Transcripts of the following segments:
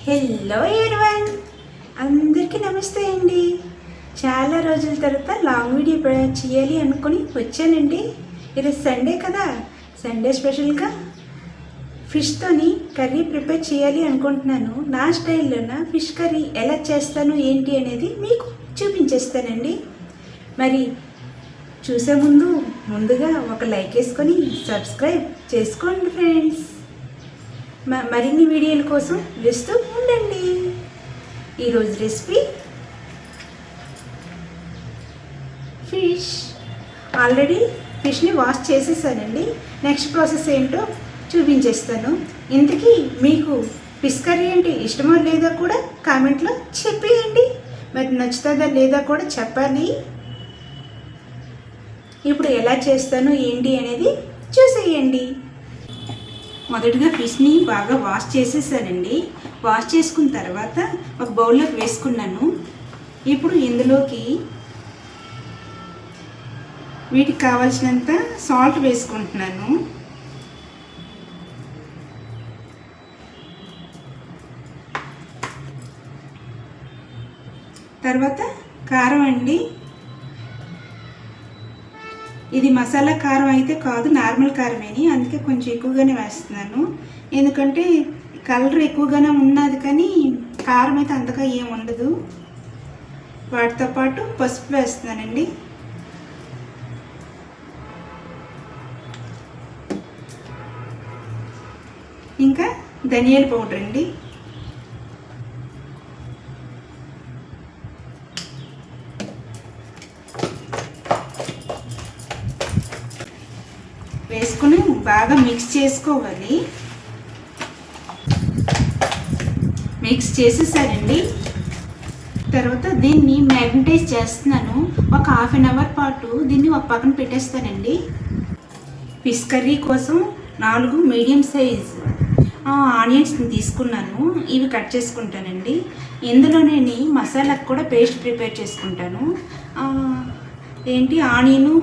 Hello everyone, అందరికీ నమస్తే అండి. చాలా రోజుల తర్వాత లాంగ్ వీడియో చేయాలి అనుకుని వచ్చానండి. ఈరోజు సండే కదా, సండే స్పెషల్గా ఫిష్తోని కర్రీ ప్రిపేర్ చేయాలి అనుకుంటున్నాను. నా స్టైల్లోన ఫిష్ కర్రీ ఎలా చేస్తాను ఏంటి అనేది మీకు చూపించేస్తానండి. మరి చూసే ముందుగా ఒక లైక్ వేసుకొని సబ్స్క్రైబ్ చేసుకోండి ఫ్రెండ్స్. మరిన్ని వీడియోల కోసం వేస్తూ ఉండండి. ఈరోజు రెసిపీ ఫిష్. ఆల్రెడీ ఫిష్ని వాష్ చేసేసానండి. నెక్స్ట్ ప్రాసెస్ ఏంటో చూపించేస్తాను. ఇంతకీ మీకు ఫిష్ కర్రీ అంటే ఇష్టమో లేదో కూడా కామెంట్లో చెప్పేయండి. మరి నచ్చుతుందా లేదా కూడా చెప్పాలి. ఇప్పుడు ఎలా చేస్తాను ఏంటి అనేది చూసేయండి. మొదటిగా ఫిష్ని బాగా వాష్ చేసేసానండి. వాష్ చేసుకున్న తర్వాత ఒక బౌల్లోకి వేసుకున్నాను. ఇప్పుడు ఇందులోకి వీటికి కావాల్సినంత సాల్ట్ వేసుకుంటున్నాను. తర్వాత కారం అండి. ఇది మసాలా కారం అయితే కాదు, నార్మల్ కారమేని, అందుకే కొంచెం ఎక్కువగానే వేస్తున్నాను. ఎందుకంటే కలర్ ఎక్కువగానే ఉన్నది కానీ కారం అయితే అంతగా ఏం ఉండదు. వాటితో పాటు పసుపు వేస్తున్నానండి. ఇంకా ధనియాల పౌడర్ అండి. వేసుకుని బాగా మిక్స్ చేసుకోవాలి. మిక్స్ చేసేసానండి. తర్వాత దీన్ని మ్యాగ్నటైజ్ చేస్తున్నాను. ఒక హాఫ్ అన్ అవర్ పాటు దీన్ని ఒక పక్కన పెట్టేస్తానండి. ఫిష్ కర్రీ కోసం 4 మీడియం సైజ్ ఆనియన్స్ని తీసుకున్నాను. ఇవి కట్ చేసుకుంటానండి. ఇందులోనే మసాలాకు కూడా పేస్ట్ ప్రిపేర్ చేసుకుంటాను. ఆనియను,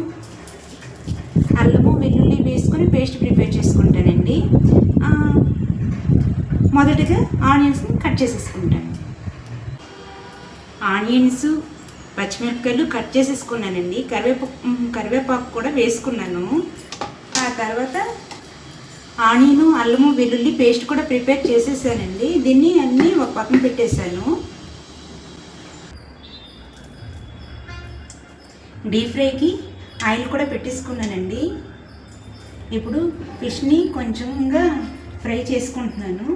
అల్లము, వెల్లుల్లి వేసుకొని పేస్ట్ ప్రిపేర్ చేసుకుంటానండి. మొదటిగా ఆనియన్స్ని కట్ చేసేసుకుంటాను. ఆనియన్స్, పచ్చిమిరపకాయలు కట్ చేసేసుకున్నానండి. కరివేపాకు కూడా వేసుకున్నాను. ఆ తర్వాత ఆనియను, అల్లము, వెల్లుల్లి పేస్ట్ కూడా ప్రిపేర్ చేసేసానండి. దీన్ని అన్నీ ఒక పక్కన పెట్టేశాను. డీప్ ఫ్రైకి ఆయిల్ కూడా పెట్టేసుకున్నానండి. ఇప్పుడు ఫిష్ని కొంచెంగా ఫ్రై చేసుకుంటున్నాను.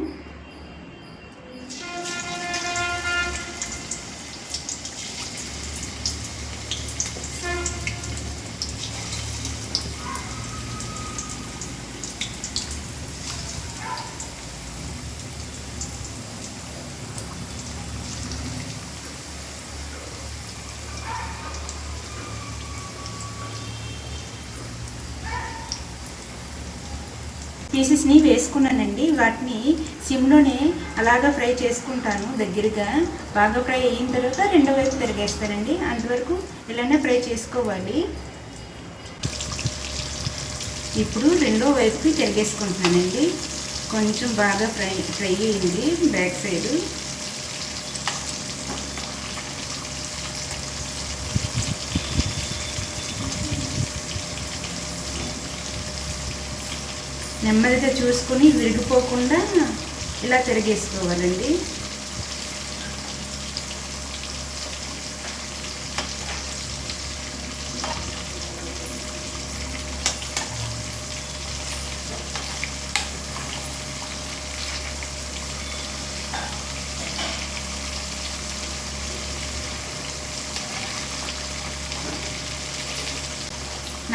పీసెస్ని వేసుకున్నానండి. వాటిని సిమ్లోనే అలాగా ఫ్రై చేసుకుంటాను. దగ్గరగా బాగా ఫ్రై అయిన తర్వాత రెండో వైపు తిరిగేస్తానండి. అంతవరకు ఇలానే ఫ్రై చేసుకోవాలి. ఇప్పుడు రెండో వైపుకి తిరిగేసుకుంటున్నానండి. కొంచెం బాగా ఫ్రై అయింది బ్యాక్ సైడ్. నెమ్మదిగా చూసుకొని విరిగిపోకుండా ఇలా తిరిగేసుకోవాలండి.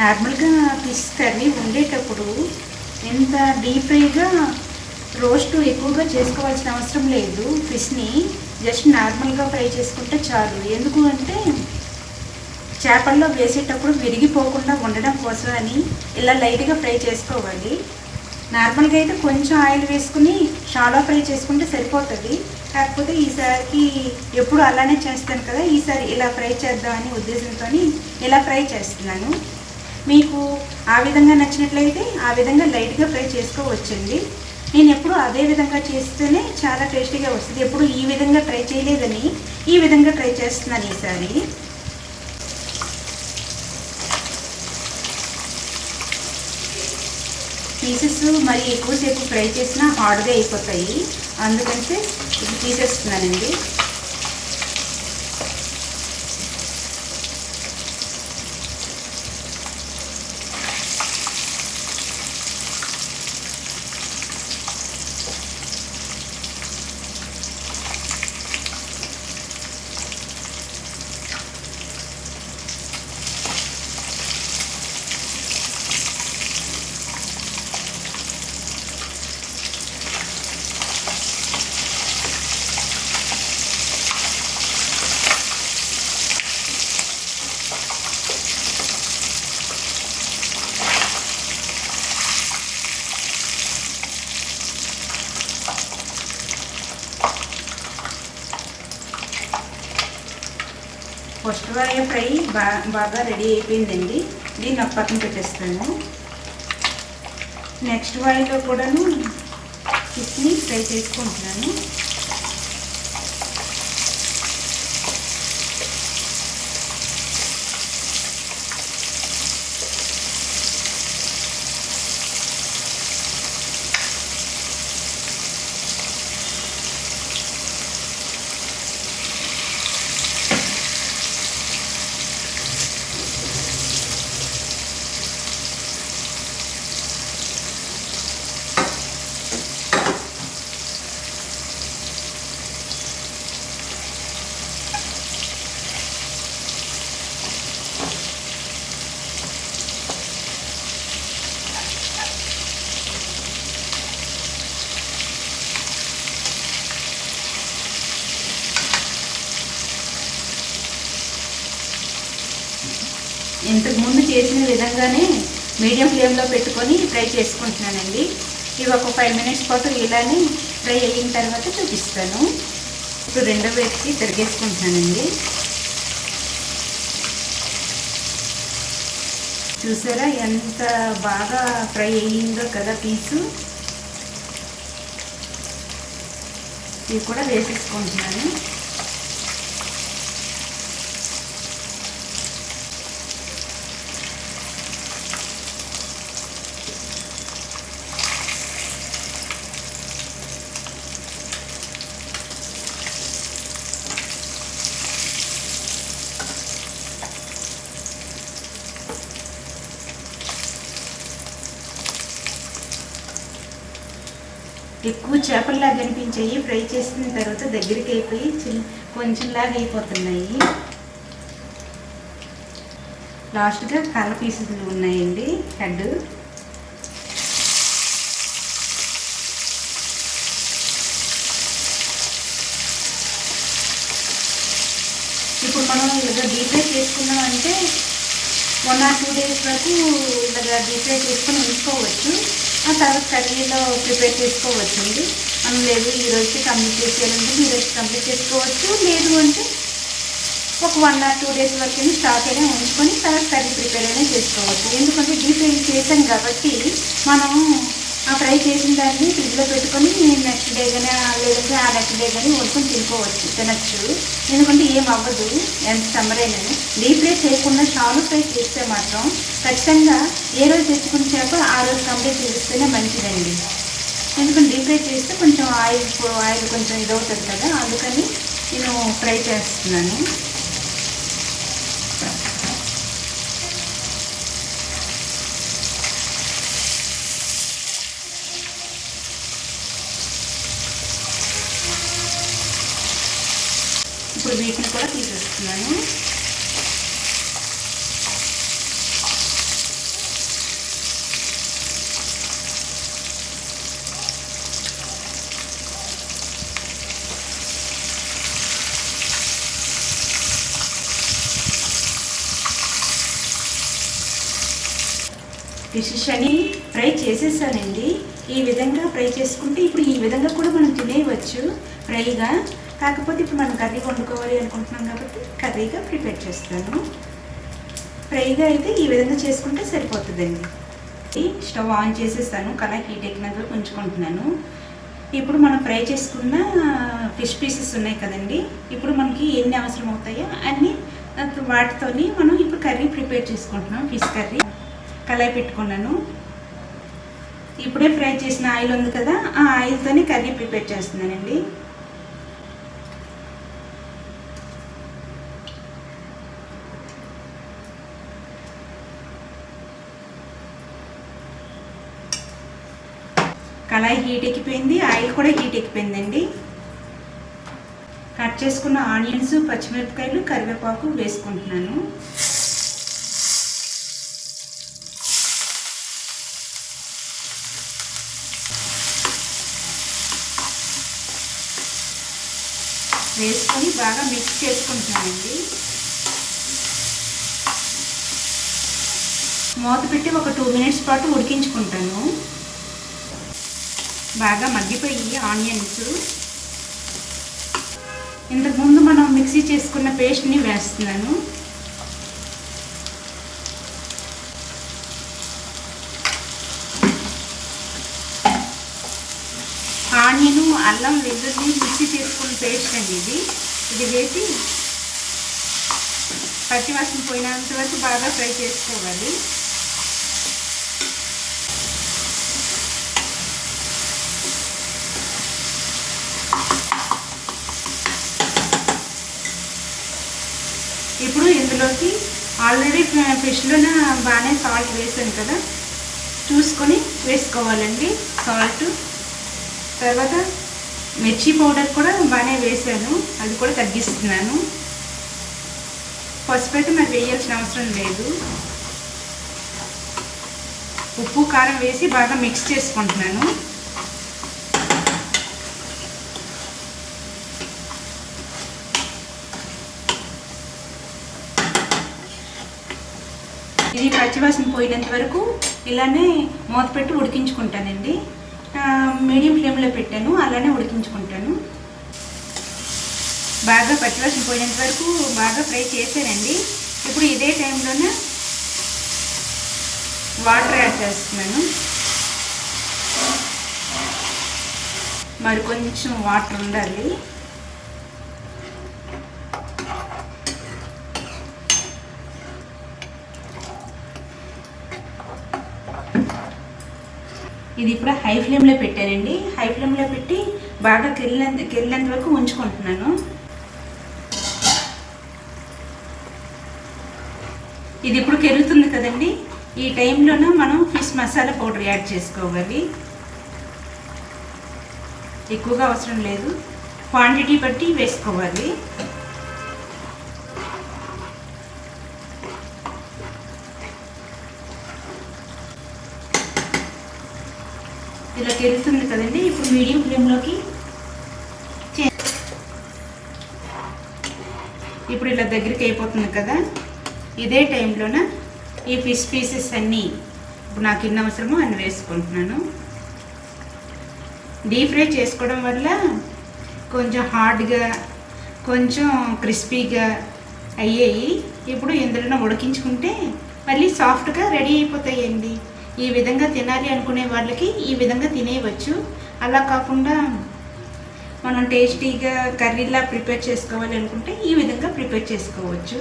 నార్మల్గా ఫిష్ కర్రీ వండేటప్పుడు ఎంత డీప్ ఫ్రైగా రోస్ట్ ఎక్కువగా చేసుకోవాల్సిన అవసరం లేదు. ఫిష్ని జస్ట్ నార్మల్గా ఫ్రై చేసుకుంటే చాలు. ఎందుకు అంటే చేపల్లో వేసేటప్పుడు విరిగిపోకుండా ఉండడం కోసం అని ఇలా లైట్గా ఫ్రై చేసుకోవాలి. నార్మల్గా అయితే కొంచెం ఆయిల్ వేసుకుని షాలో ఫ్రై చేసుకుంటే సరిపోతుంది. కాకపోతే ఈసారికి ఎప్పుడు అలానే చేస్తాను కదా, ఈసారి ఇలా ఫ్రై చేద్దామని ఉద్దేశంతో ఇలా ఫ్రై చేస్తున్నాను. మీకు ఆ విధంగా నచ్చినట్లయితే ఆ విధంగా లైట్గా ఫ్రై చేసుకోవచ్చండి. నేను ఎప్పుడు అదే విధంగా చేస్తేనే చాలా టేస్టీగా వస్తుంది. ఎప్పుడు ఈ విధంగా ట్రై చేయలేదని ఈ విధంగా ట్రై చేస్తున్నాను ఈసారి. పీసెస్ మరి ఎక్కువసేపు ఫ్రై చేసినా హార్డ్గా అయిపోతాయి, అందుకంటే ఇది తీసేస్తున్నానండి. ఫస్ట్ వాయ ఫ్రై బాగా రెడీ అయిపోయిందండి. దీన్ని ఒక పక్కన పెట్టేస్తాను. నెక్స్ట్ వాయిలో కూడాను ఫిష్ని ఫ్రై చేసుకుంటున్నాను. ఇంతకుముందు చేసిన విధంగానే మీడియం ఫ్లేమ్లో పెట్టుకొని ఫ్రై చేసుకుంటున్నానండి. ఇవి ఒక 5 మినిట్స్ పాటు ఇలానే ఫ్రై అయిన తర్వాత చూపిస్తాను. ఇప్పుడు రెండో వైపుకి తిరిగేసుకుంటున్నానండి. చూసారా ఎంత బాగా ఫ్రై అయ్యిందో కదా పీసు. ఇవి కూడా వేసేసుకుంటున్నాను. ఎక్కువ చేపల్లాగా అనిపించాయి, ఫ్రై చేసిన తర్వాత దగ్గరికి అయిపోయి కొంచెంలాగా అయిపోతున్నాయి. లాస్ట్గా కాళ్ళ పీసులు ఉన్నాయండి, హెడ్. ఇప్పుడు మనం ఇలా డీప్ ఫ్రై చేసుకున్నామంటే 1 or 2 days వరకు ఇలాగా డీప్ ఫ్రై చేసుకొని ఉంచుకోవచ్చు. ఆ తర్వాత కర్రీలో ప్రిపేర్ చేసుకోవచ్చు అండి. మనం లేదు ఈరోజు కంప్లీట్ చేసేయాలంటే ఈరోజు కంప్లీట్ చేసుకోవచ్చు. లేదు అంటే ఒక 1 or 2 days వరకు స్టాక్ అయినా ఉంచుకొని తర్వాత కర్రీ ప్రిపేర్ అయినా చేసుకోవచ్చు. ఎందుకంటే డీప్ ఫ్రై చేసాం కాబట్టి మనం ఆ ఫ్రై చేసిన దాన్ని ఫ్రిడ్జ్లో పెట్టుకొని నెక్స్ట్ డే కానీ లేదంటే ఆ నెక్స్ట్ డే కానీ వండుకొని తినచ్చు. ఎందుకంటే ఏం అవ్వదు, ఎంత సమ్మర్ అయినా. డీప్ ఫ్రై చేయకుండా షాలో ఫ్రై చేస్తే మాత్రం ఖచ్చితంగా ఏ రోజు తెచ్చుకుని చేప ఆ రోజు కంప్లీట్ చేస్తేనే మంచిదండి. ఎందుకంటే డీప్ ఫ్రై చేస్తే కొంచెం ఆయిల్ కొంచెం ఇదవుతుంది కదా, అందుకని నేను ఫ్రై చేస్తున్నాను. ఇప్పుడు వీటిని కూడా తీసేస్తున్నాను. ఫిషెస్ అని ఫ్రై చేసేసానండి. ఈ విధంగా ఫ్రై చేసుకుంటే ఇప్పుడు ఈ విధంగా కూడా మనం తినేయవచ్చు ఫ్రైగా. కాకపోతే ఇప్పుడు మనం కర్రీ వండుకోవాలి అనుకుంటున్నాం కాబట్టి కర్రీగా ప్రిపేర్ చేస్తాను. ఫ్రైగా అయితే ఈ విధంగా చేసుకుంటే సరిపోతుందండి. స్టవ్ ఆన్ చేసేస్తాను, కళాయి హీట్ ఎక్కినందుకు ఉంచుకుంటున్నాను. ఇప్పుడు మనం ఫ్రై చేసుకున్న ఫిష్ పీసెస్ ఉన్నాయి కదండి, ఇప్పుడు మనకి ఎన్ని అవసరం అవుతాయో అన్నీ వాటితోని మనం ఇప్పుడు కర్రీ ప్రిపేర్ చేసుకుంటున్నాం. ఫిష్ కర్రీ కళాయి పెట్టుకున్నాను. ఇప్పుడే ఫ్రై చేసిన ఆయిల్ ఉంది కదా, ఆ ఆయిల్తోనే కర్రీ ప్రిపేర్ చేస్తున్నానండి. కళాయి హీట్ ఎక్కిపోయింది, ఆయిల్ కూడా హీట్ ఎక్కిపోయిందండి. కట్ చేసుకున్న ఆనియన్స్, పచ్చిమిరపకాయలు, కరివేపాకు వేసుకుంటున్నాను. వేసుకొని బాగా మిక్స్ చేసుకుంటున్నానండి. మూత పెట్టి ఒక 2 మినిట్స్ పాటు ఉడికించుకుంటాను. బాగా మగ్గిపోయి ఆనియన్స్. ఇంతకుముందు మనం మిక్సీ చేసుకున్న పేస్ట్ని వేస్తున్నాను. ఆనియను, అల్లం, వెల్లుల్లి మిక్సీ చేసుకున్న పేస్ట్ అండి ఇది వేసి పచ్చివాసన పోయినంత వరకు బాగా ఫ్రై చేసుకోవాలి. ఇప్పుడు ఇందులోకి ఆల్రెడీ ఫిష్లోనే బాగానే సాల్ట్ వేసాను కదా, చూసుకొని వేసుకోవాలండి సాల్ట్. తర్వాత మిర్చి పౌడర్ కూడా బాగానే వేసాను, అది కూడా తగ్గిస్తున్నాను. పసుపు అయితే మరి వేయాల్సిన అవసరం లేదు. ఉప్పు, కారం వేసి బాగా మిక్స్ చేసుకుంటున్నాను. ఇది పచ్చివాసన పోయినంత వరకు ఇలానే మూత పెట్టి ఉడికించుకుంటానండి. మీడియం ఫ్లేమ్లో పెట్టాను, అలానే ఉడికించుకుంటాను. బాగా పచ్చివాసన పోయినంత వరకు బాగా ఫ్రై చేశానండి. ఇప్పుడు ఇదే టైంలోనే వాటర్ యాడ్ చేస్తున్నాను. మరి కొంచెం వాటర్ ఉండాలి. ఇది ఇప్పుడు హై ఫ్లేమ్లో పెట్టానండి. హై ఫ్లేమ్లో పెట్టి బాగా కెళ్ళేంత వరకు ఉంచుకుంటున్నాను. ఇది ఇప్పుడు కెరుగుతుంది కదండి, ఈ టైంలోనే మనం ఫిష్ మసాలా పౌడర్ యాడ్ చేసుకోవాలి. ఎక్కువగా అవసరం లేదు, క్వాంటిటీ బట్టి వేసుకోవాలి. ఇలా కెరుగుతుంది కదండి, ఇప్పుడు మీడియం ఫ్లేమ్లోకి ఇప్పుడు ఇలా దగ్గరికి అయిపోతుంది కదా, ఇదే టైంలోన ఈ ఫిష్ పీసెస్ అన్నీ ఇప్పుడు నాకు ఎన్ని అవసరమో అన్ని వేసుకుంటున్నాను. డీప్ ఫ్రై చేసుకోవడం వల్ల కొంచెం హార్డ్గా, కొంచెం క్రిస్పీగా అయ్యాయి. ఇప్పుడు ఇందులో ఉడికించుకుంటే మళ్ళీ సాఫ్ట్గా రెడీ అయిపోతాయండి. ఈ విధంగా తినాలి అనుకునే వాళ్ళకి ఈ విధంగా తినేయవచ్చు. అలా కాకుండా మనం టేస్టీగా కర్రీలా ప్రిపేర్ చేసుకోవాలి అనుకుంటే ఈ విధంగా ప్రిపేర్ చేసుకోవచ్చు.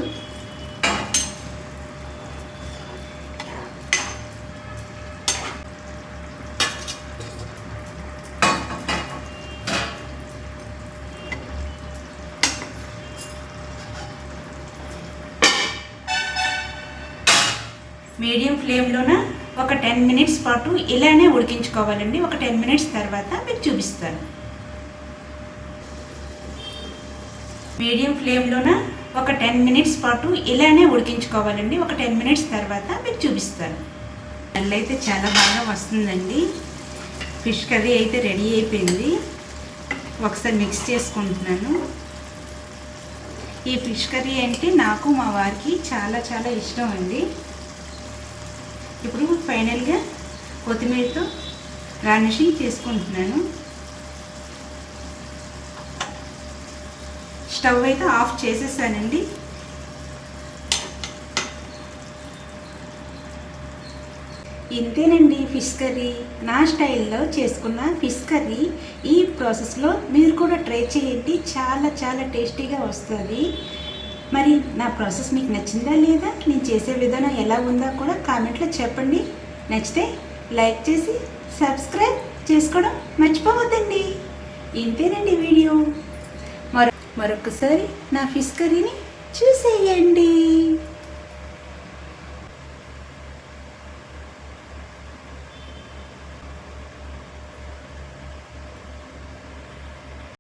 మీడియం ఫ్లేమ్లోన ఒక 10 మినిట్స్ పాటు ఇలానే ఉడికించుకోవాలండి. ఒక 10 మినిట్స్ తర్వాత మీకు చూపిస్తాను. మీడియం ఫ్లేమ్లోన ఒక 10 మినిట్స్ పాటు ఇలానే ఉడికించుకోవాలండి. ఒక 10 మినిట్స్ తర్వాత మీకు చూపిస్తాను. స్మెల్ అయితే చాలా బాగా వస్తుందండి. ఫిష్ కర్రీ అయితే రెడీ అయిపోయింది. ఒకసారి మిక్స్ చేసుకుంటున్నాను. ఈ ఫిష్ కర్రీ అంటే నాకు మా వారికి చాలా చాలా ఇష్టం అండి. ఇప్పుడు ఫైనల్గా కొత్తిమీరతో గార్నిషింగ్ చేసుకుంటున్నాను. స్టవ్ అయితే ఆఫ్ చేసేసానండి. ఇంతేనండి ఫిష్ కర్రీ. నా స్టైల్లో చేసుకున్న ఫిష్ కర్రీ. ఈ ప్రాసెస్లో మీరు కూడా ట్రై చేయండి, చాలా చాలా టేస్టీగా వస్తుంది. మరి నా ప్రాసెస్ మీకు నచ్చిందా లేదా, నేను చేసే విధానం ఎలా ఉందో కూడా కామెంట్లో చెప్పండి. నచ్చితే లైక్ చేసి సబ్స్క్రైబ్ చేసుకోవడం మర్చిపోవద్దండి. ఇంతేనండి వీడియో. మరొకసారి నా ఫిష్ కర్రీని చూసేయండి.